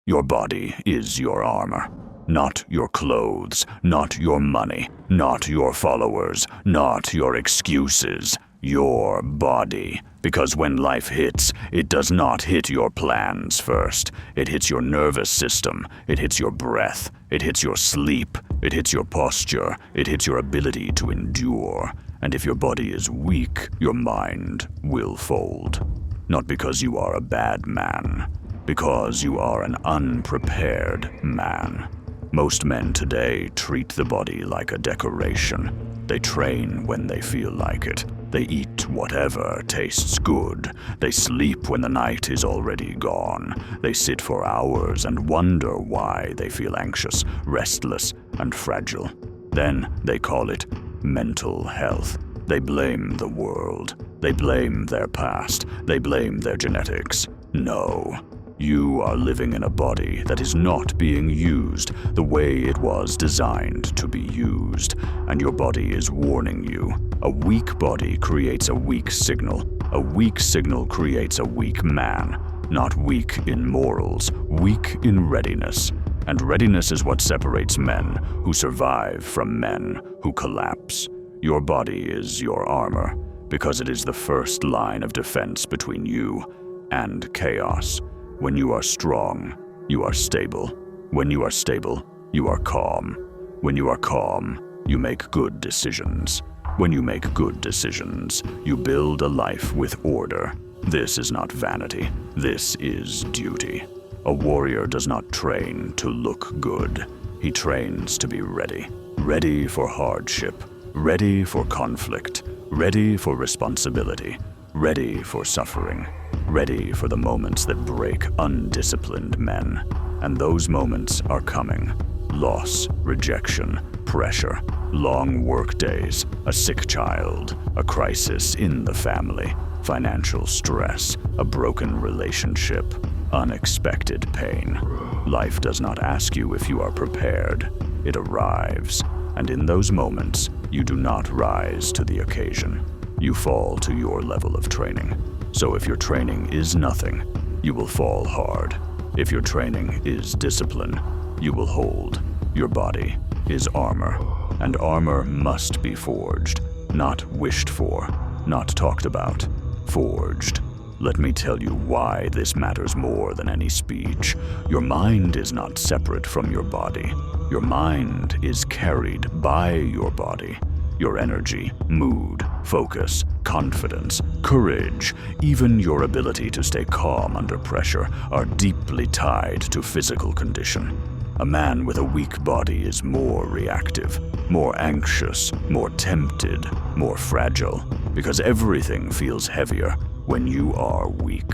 Your body is your armor. Not your clothes, not your money, not your followers, not your excuses. Your body. Because when life hits, it does not hit your plans first. It hits your nervous system. It hits your breath. It hits your sleep. It hits your posture. It hits your ability to endure. And if your body is weak, your mind will fold. Not because you are a bad man, because you are an unprepared man. Most men today treat the body like a decoration. They train when they feel like it. They eat whatever tastes good. They sleep when the night is already gone. They sit for hours and wonder why they feel anxious, restless, and fragile. Then they call it mental health. They blame the world. They blame their past. They blame their genetics. No. You are living in a body that is not being used the way it was designed to be used, and your body is warning you. A weak body creates a weak signal. A weak signal creates a weak man. Not weak in morals, weak in readiness. And readiness is what separates men who survive from men who collapse. Your body is your armor, because it is the first line of defense between you and chaos. When you are strong, you are stable. When you are stable, you are calm. When you are calm, you make good decisions. When you make good decisions, you build a life with order. This is not vanity. This is duty. A warrior does not train to look good. He trains to be ready. Ready for hardship. Ready for conflict. Ready for responsibility. Ready for suffering. Ready for the moments that break undisciplined men. And those moments are coming. Loss, rejection, pressure, long work days, a sick child, a crisis in the family, financial stress, a broken relationship, unexpected pain. Life does not ask you if you are prepared. It arrives. And in those moments, you do not rise to the occasion. You fall to your level of training. So if your training is nothing, you will fall hard. If your training is discipline, you will hold. Your body is armor, and armor must be forged, not wished for, not talked about, forged. Let me tell you why this matters more than any speech. Your mind is not separate from your body. Your mind is carried by your body. Your energy, mood, focus, confidence, courage, even your ability to stay calm under pressure are deeply tied to physical condition. A man with a weak body is more reactive, more anxious, more tempted, more fragile, because everything feels heavier when you are weak.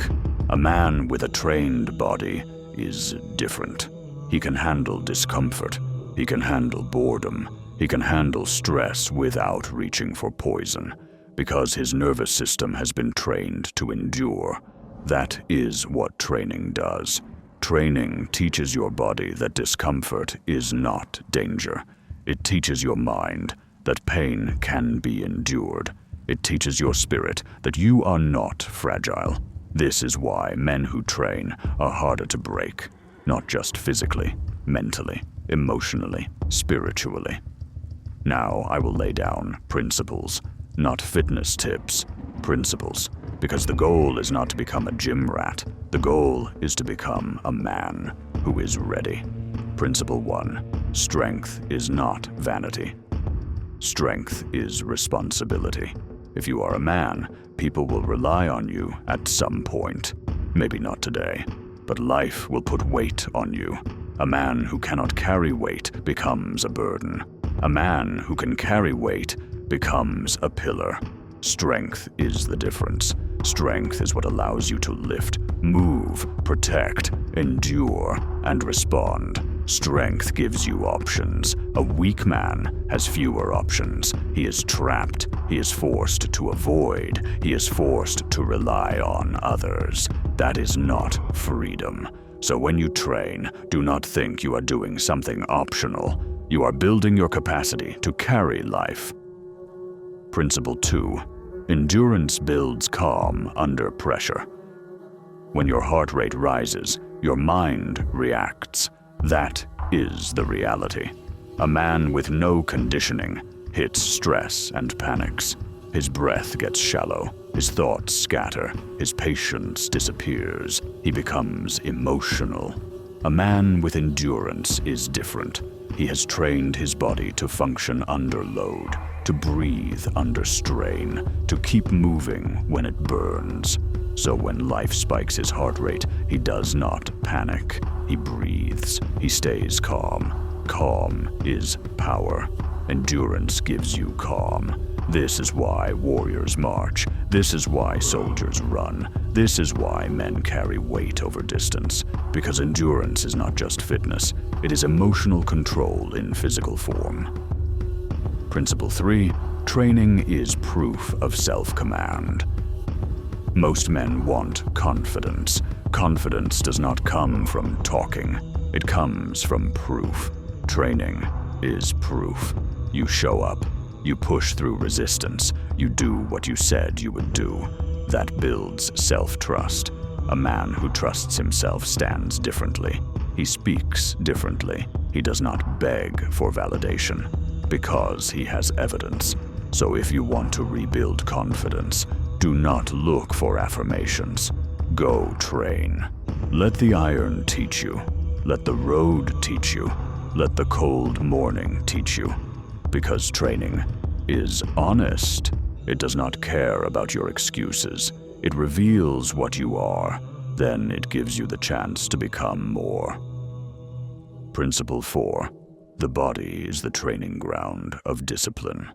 A man with a trained body is different. He can handle discomfort. He can handle boredom. He can handle stress without reaching for poison, because his nervous system has been trained to endure. That is what training does. Training teaches your body that discomfort is not danger. It teaches your mind that pain can be endured. It teaches your spirit that you are not fragile. This is why men who train are harder to break, not just physically, mentally, emotionally, spiritually. Now I will lay down principles, not fitness tips, principles, because the goal is not to become a gym rat. The goal is to become a man who is ready. Principle 1, strength is not vanity. Strength is responsibility. If you are a man, people will rely on you at some point. Maybe not today, but life will put weight on you. A man who cannot carry weight becomes a burden. A man who can carry weight becomes a pillar. Strength is the difference. Strength is what allows you to lift, move, protect, endure, and respond. Strength gives you options. A weak man has fewer options. He is trapped. He is forced to avoid. He is forced to rely on others. That is not freedom. So when you train, do not think you are doing something optional. You are building your capacity to carry life. Principle 2. Endurance builds calm under pressure. When your heart rate rises, Your mind reacts. That is the reality. A man with no conditioning hits stress and panics. His breath gets shallow, his thoughts scatter, his patience disappears, he becomes emotional. A man with endurance is different. He has trained his body to function under load, to breathe under strain, to keep moving when it burns. So when life spikes his heart rate, he does not panic. He breathes, he stays calm. Calm is power. Endurance gives you calm. This is why warriors march. This is why soldiers run. This is why men carry weight over distance. Because endurance is not just fitness, it is emotional control in physical form. Principle 3. Training is proof of self-command. Most men want confidence. Confidence does not come from talking. It comes from proof. Training is proof. You show up. You push through resistance. You do what you said you would do. That builds self-trust. A man who trusts himself stands differently. He speaks differently. He does not beg for validation because he has evidence. So if you want to rebuild confidence, do not look for affirmations. Go train. Let the iron teach you. Let the road teach you. Let the cold morning teach you. Because training is honest. It does not care about your excuses. It reveals what you are. Then it gives you the chance to become more. Principle 4. The body is the training ground of discipline.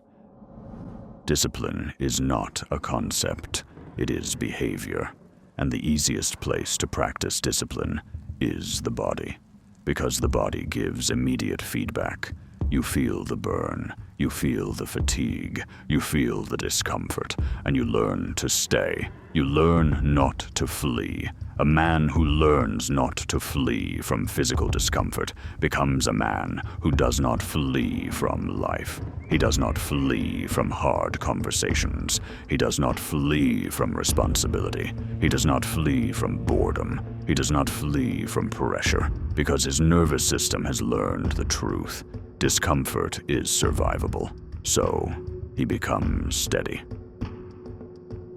Discipline is not a concept. It is behavior. And the easiest place to practice discipline is the body. Because the body gives immediate feedback. You feel the burn, you feel the fatigue, you feel the discomfort, and you learn to stay. You learn not to flee. A man who learns not to flee from physical discomfort becomes a man who does not flee from life. He does not flee from hard conversations. He does not flee from responsibility. He does not flee from boredom. He does not flee from pressure, because his nervous system has learned the truth. Discomfort is survivable, so he becomes steady.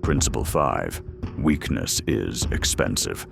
Principle 5. Weakness is expensive.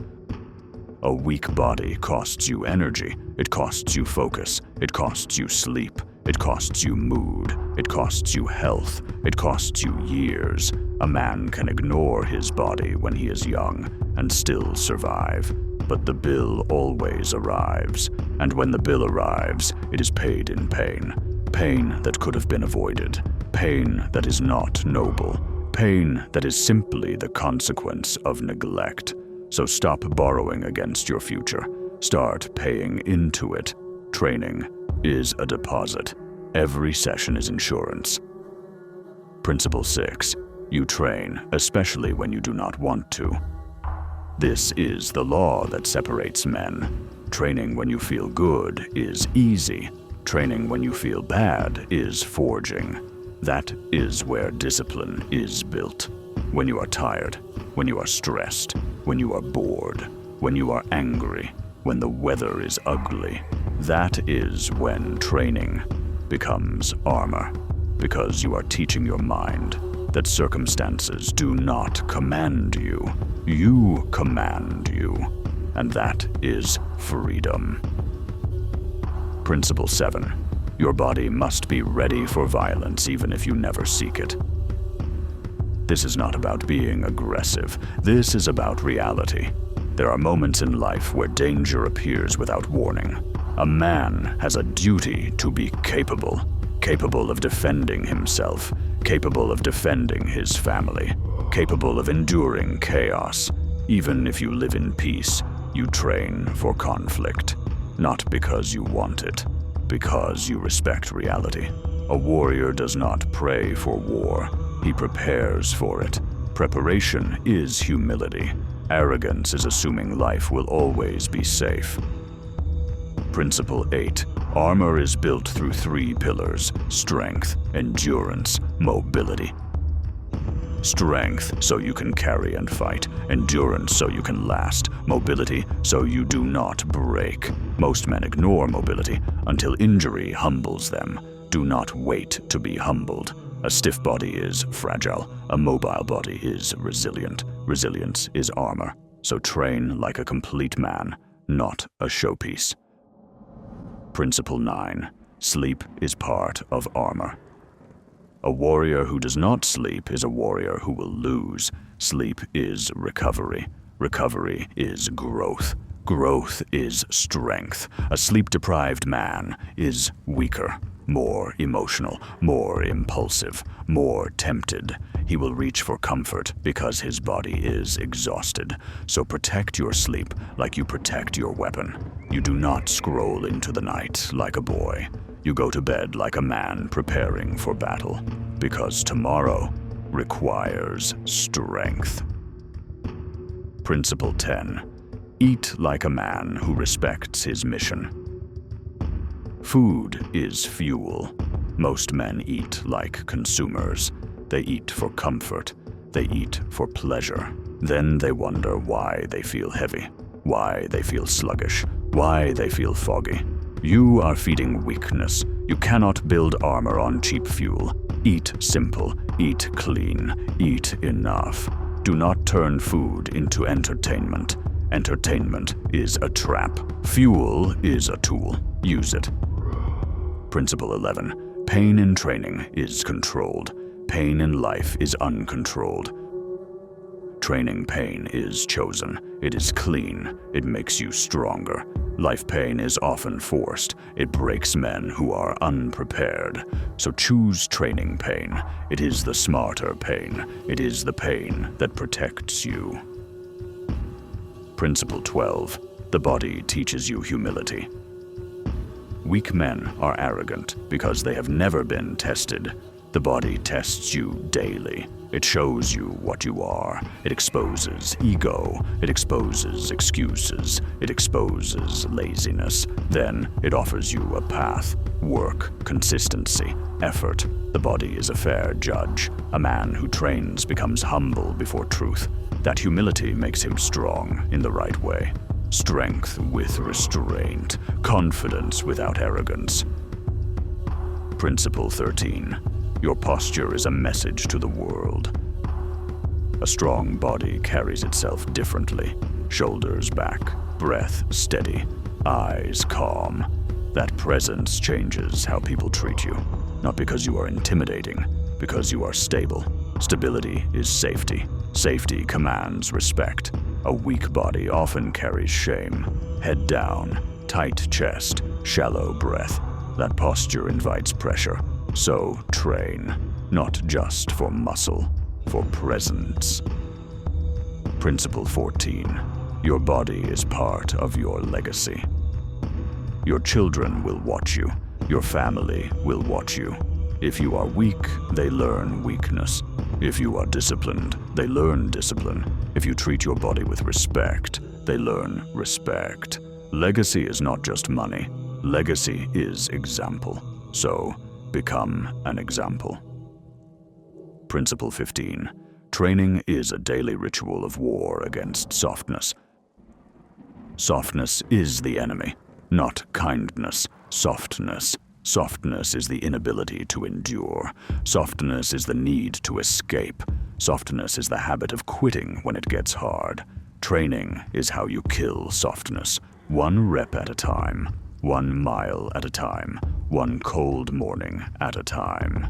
A weak body costs you energy, it costs you focus, it costs you sleep, it costs you mood, it costs you health, it costs you years. A man can ignore his body when he is young and still survive. But the bill always arrives, and when the bill arrives, it is paid in pain. Pain that could have been avoided. Pain that is not noble. Pain that is simply the consequence of neglect. So stop borrowing against your future. Start paying into it. Training is a deposit. Every session is insurance. Principle 6. You train, especially when you do not want to. This is the law that separates men. Training when you feel good is easy. Training when you feel bad is forging. That is where discipline is built. When you are tired, when you are stressed, when you are bored, when you are angry, when the weather is ugly, that is when training becomes armor. Because you are teaching your mind that circumstances do not command you. You command you. And that is freedom. Principle 7. Your body must be ready for violence even if you never seek it. This is not about being aggressive. This is about reality. There are moments in life where danger appears without warning. A man has a duty to be capable of defending himself, capable of defending his family, capable of enduring chaos. Even if you live in peace, you train for conflict. Not because you want it, because you respect reality. A warrior does not pray for war, he prepares for it. Preparation is humility. Arrogance is assuming life will always be safe. Principle 8. Armor is built through 3 pillars: strength, endurance, mobility. Strength so you can carry and fight. Endurance so you can last. Mobility so you do not break. Most men ignore mobility until injury humbles them. Do not wait to be humbled. A stiff body is fragile. A mobile body is resilient. Resilience is armor. So train like a complete man, not a showpiece. Principle 9. Sleep is part of armor. A warrior who does not sleep is a warrior who will lose. Sleep is recovery. Recovery is growth. Growth is strength. A sleep-deprived man is weaker, more emotional, more impulsive, more tempted. He will reach for comfort because his body is exhausted. So protect your sleep like you protect your weapon. You do not scroll into the night like a boy. You go to bed like a man preparing for battle, because tomorrow requires strength. Principle 10. Eat like a man who respects his mission. Food is fuel. Most men eat like consumers. They eat for comfort. They eat for pleasure. Then they wonder why they feel heavy, why they feel sluggish, why they feel foggy. You are feeding weakness. You cannot build armor on cheap fuel. Eat simple. Eat clean. Eat enough. Do not turn food into entertainment. Entertainment is a trap. Fuel is a tool. Use it. Principle 11. Pain in training is controlled. Pain in life is uncontrolled. Training pain is chosen. It is clean. It makes you stronger. Life pain is often forced. It breaks men who are unprepared. So choose training pain. It is the smarter pain. It is the pain that protects you. Principle 12. The body teaches you humility. Weak men are arrogant because they have never been tested. The body tests you daily. It shows you what you are. It exposes ego. It exposes excuses. It exposes laziness. Then it offers you a path, work, consistency, effort. The body is a fair judge. A man who trains becomes humble before truth. That humility makes him strong in the right way. Strength with restraint. Confidence without arrogance. Principle 13. Your posture is a message to the world. A strong body carries itself differently. Shoulders back, breath steady, eyes calm. That presence changes how people treat you. Not because you are intimidating, because you are stable. Stability is safety. Safety commands respect. A weak body often carries shame. Head down, tight chest, shallow breath. That posture invites pressure. So train, not just for muscle, for presence. Principle 14. Your body is part of your legacy. Your children will watch you. Your family will watch you. If you are weak, they learn weakness. If you are disciplined, they learn discipline. If you treat your body with respect, they learn respect. Legacy is not just money. Legacy is example. So, become an example. Principle 15. Training is a daily ritual of war against softness. Softness is the enemy, not kindness. Softness. Softness is the inability to endure. Softness is the need to escape. Softness is the habit of quitting when it gets hard. Training is how you kill softness. 1 rep at a time. 1 mile at a time. 1 cold morning at a time.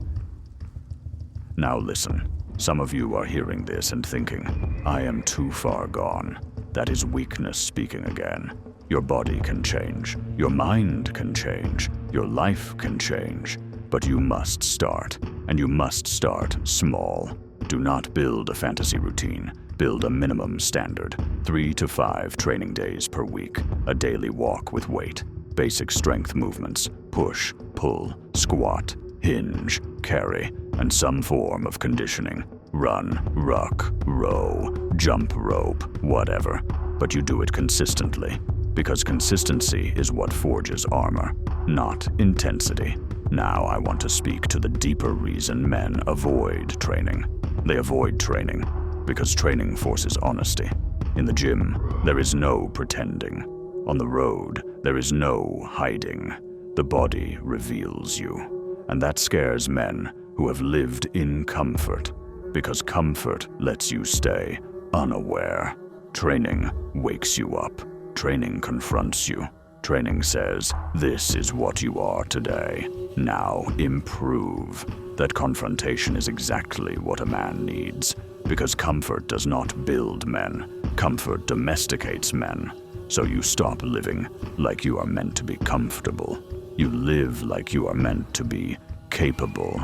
Now listen. Some of you are hearing this and thinking, I am too far gone. That is weakness speaking again. Your body can change. Your mind can change. Your life can change. But you must start. And you must start small. Do not build a fantasy routine. Build a minimum standard. 3 to 5 training days per week. A daily walk with weight. Basic strength movements. Push, pull, squat, hinge, carry, and some form of conditioning. Run, ruck, row, jump rope, whatever. But you do it consistently. Because consistency is what forges armor, not intensity. Now I want to speak to the deeper reason men avoid training. They avoid training, because training forces honesty. In the gym, there is no pretending. On the road, there is no hiding. The body reveals you. And that scares men who have lived in comfort, because comfort lets you stay unaware. Training wakes you up. Training confronts you. Training says, this is what you are today. Now improve. That confrontation is exactly what a man needs, because comfort does not build men. Comfort domesticates men. So you stop living like you are meant to be comfortable. You live like you are meant to be capable,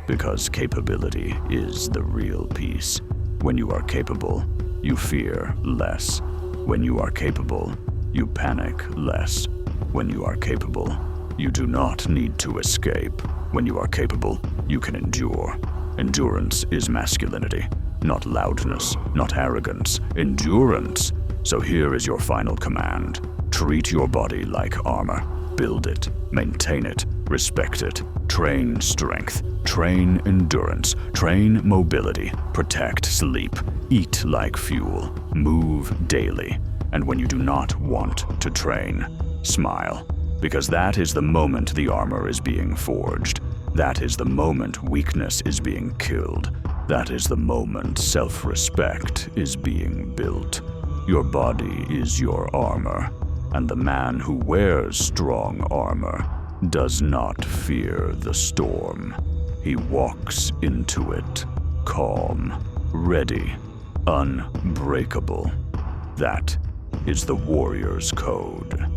because capability is the real peace. When you are capable, you fear less. When you are capable, you panic less. When you are capable, you do not need to escape. When you are capable, you can endure. Endurance is masculinity, not loudness, not arrogance. Endurance. So here is your final command. Treat your body like armor. Build it, maintain it, respect it. Train strength, train endurance, train mobility, protect sleep, eat like fuel, move daily. And when you do not want to train, smile, because that is the moment the armor is being forged. That is the moment weakness is being killed. That is the moment self-respect is being built. Your body is your armor, and the man who wears strong armor does not fear the storm. He walks into it, calm, ready, unbreakable. That is the warrior's code.